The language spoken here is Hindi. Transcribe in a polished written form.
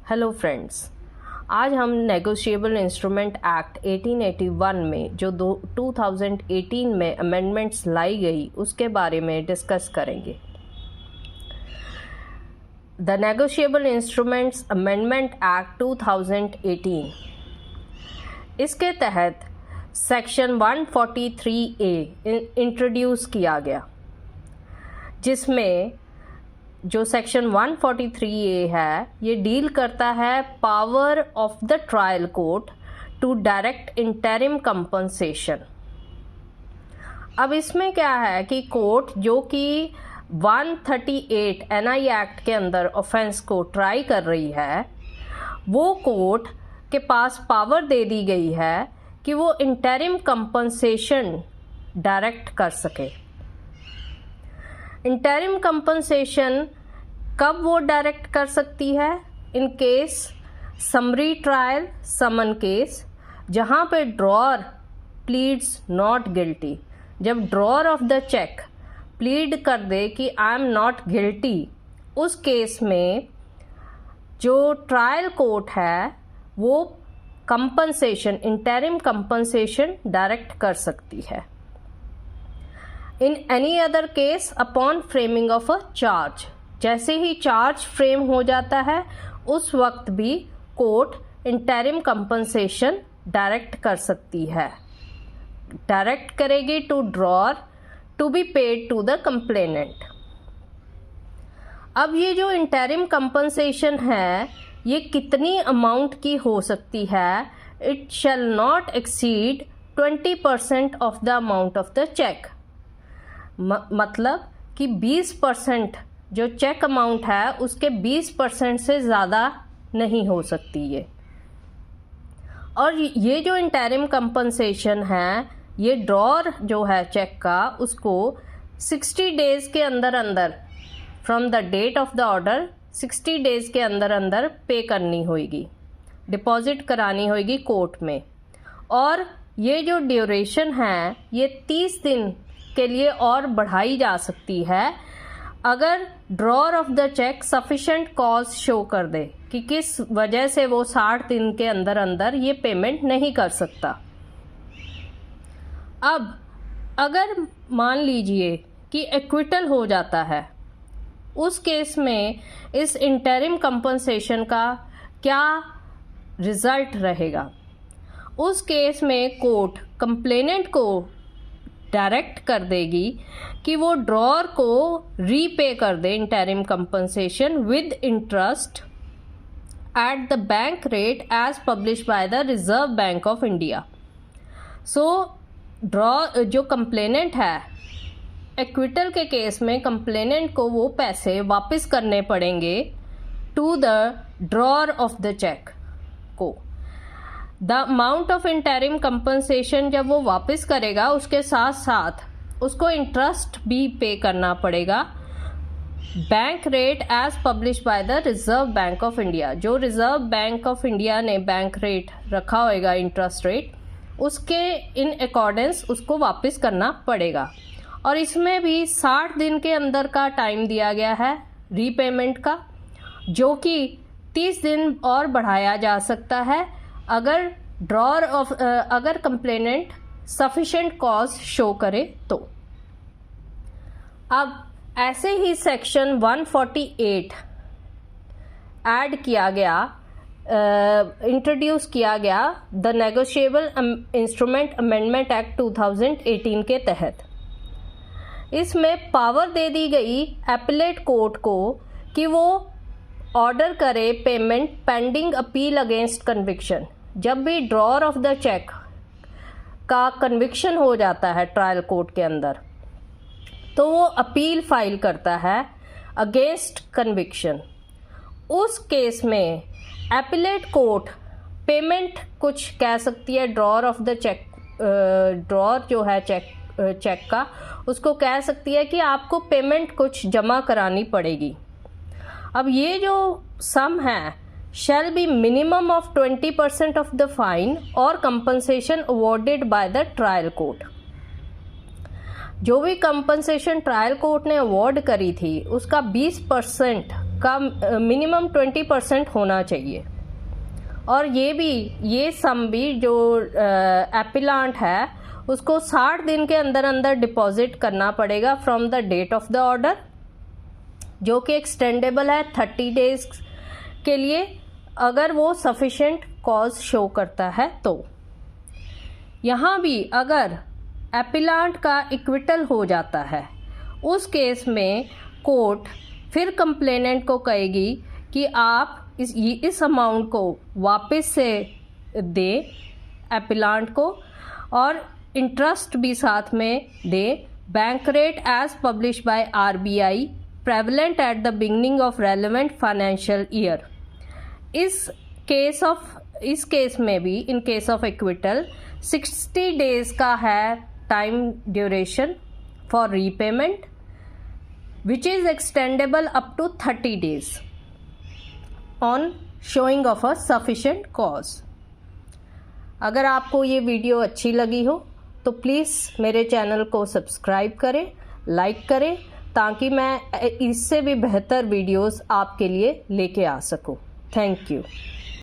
हेलो फ्रेंड्स, आज हम नेगोशिएबल इंस्ट्रूमेंट एक्ट 1881 में जो 2018 में अमेंडमेंट्स लाई गई उसके बारे में डिस्कस करेंगे। The negotiable instruments amendment act 2018, इसके तहत सेक्शन 143A इंट्रोड्यूस किया गया, जिसमें जो सेक्शन 143A है ये डील करता है power of the trial court to direct interim compensation. अब इसमें क्या है कि कोर्ट जो कि 138 NI एक्ट के अंदर ऑफेंस को ट्राई कर रही है, वो कोर्ट के पास पावर दे दी गई है कि वो इंटरिम कंपनसेशन डायरेक्ट कर सके। इंटरिम कंपनसेशन कब वो डायरेक्ट कर सकती है? In case summary trial summon case, जहाँ पे ड्रॉअर प्लीड्स नॉट गिल्टी। जब drawer of the cheque plead कर दे कि आई एम नॉट गिल्टी, उस केस में जो ट्रायल कोर्ट है वो कंपनसेशन, इंटरिम कंपनसेशन डायरेक्ट कर सकती है। In any other case upon framing of a charge, जैसे ही चार्ज फ्रेम हो जाता है उस वक्त भी कोर्ट इंटरिम कंपनसेशन डायरेक्ट कर सकती है। डायरेक्ट करेगी to drawer to be paid to the complainant. अब ये जो इंटरिम कंपनसेशन है ये कितनी अमाउंट की हो सकती है? It shall not exceed 20% of the amount of the cheque. मतलब कि 20% जो चेक अमाउंट है उसके 20% से ज़्यादा नहीं हो सकती ये। और ये जो इंटरिम कंपनसेशन है ये ड्रॉअर जो है चेक का उसको 60 डेज के अंदर अंदर from the date of the order 60 days के अंदर अंदर पे करनी होगी, डिपॉजिट करानी होगी कोर्ट में। और ये जो ड्यूरेशन है ये 30 दिन के लिए और बढ़ाई जा सकती है अगर drawer of the cheque sufficient cause show कर दे कि किस वजह से वो 60 दिन के अंदर अंदर ये पेमेंट नहीं कर सकता। अब अगर मान लीजिए कि एक्विटल हो जाता है, उस केस में इस इंटरिम कंपनसेशन का क्या रिजल्ट रहेगा? उस केस में कोर्ट कंप्लेनेंट को डायरेक्ट कर देगी कि वो ड्रॉअर को रीपे कर दे interim compensation with interest at the bank rate as publish by the Reserve Bank of India. So जो कंप्लेनेंट है, एक्विटल के केस में कंप्लेनेंट को वो पैसे वापस करने पड़ेंगे to the drawer of the cheque को। The amount of interim compensation जब वो वापस करेगा उसके साथ साथ उसको इंटरेस्ट भी पे करना पड़ेगा bank rate as publish by the Reserve Bank of India. जो रिजर्व बैंक ऑफ इंडिया ने बैंक रेट रखा होगा, इंटरेस्ट रेट, उसके इन अकॉर्डेंस उसको वापस करना पड़ेगा। और इसमें भी 60 दिन के अंदर का टाइम दिया गया है रीपेमेंट का, जो कि 30 दिन और बढ़ाया जा सकता है अगर ड्रॉअर ऑफ अगर कंप्लेनेंट सफिशिएंट कॉज शो करे तो। अब ऐसे ही सेक्शन 148 ऐड किया गया, इंट्रोड्यूस किया गया the negotiable instrument amendment act 2018 के तहत। इसमें पावर दे दी गई एपीलेट कोर्ट को कि वो ऑर्डर करे payment pending appeal against conviction. जब भी ड्रॉअर ऑफ द चेक का कन्विक्शन हो जाता है ट्रायल कोर्ट के अंदर, तो वो अपील फाइल करता है अगेंस्ट कन्विक्शन। उस केस में एपीलेट कोर्ट पेमेंट कुछ कह सकती है drawer of the cheque, drawer जो है चेक का, उसको कह सकती है कि आपको पेमेंट कुछ जमा करानी पड़ेगी। अब ये जो सम है shall be minimum of 20% of the fine or compensation awarded by the trial court। जो भी कंपनसेशन ट्रायल कोर्ट ने अवॉर्ड करी थी उसका 20% का मिनिमम 20% होना चाहिए। और ये सम भी जो एपिलांट है उसको 60 दिन के अंदर अंदर डिपॉजिट करना पड़ेगा from the date of the order, जो कि एक्सटेंडेबल है 30 डेज के लिए, अगर वो सफिशेंट कॉज शो करता है तो। यहाँ भी अगर एपिलांट का इक्विटल हो जाता है, उस केस में कोर्ट फिर कंप्लेनेंट को कहेगी कि आप इस अमाउंट को वापस से दें एपिलांट को, और इंटरेस्ट भी साथ में दे। Bank rate as publish by RBI prevalent at the beginning of relevant financial year. इस केस में भी in case of acquittal 60 days का है time duration for repayment, which is extendable up to 30 days on showing of a sufficient cause. अगर आपको ये वीडियो अच्छी लगी हो तो प्लीज़ मेरे चैनल को सब्सक्राइब करें, लाइक करें, ताकि मैं इससे भी बेहतर वीडियोस आपके लिए लेके आ सकूं। Thank you.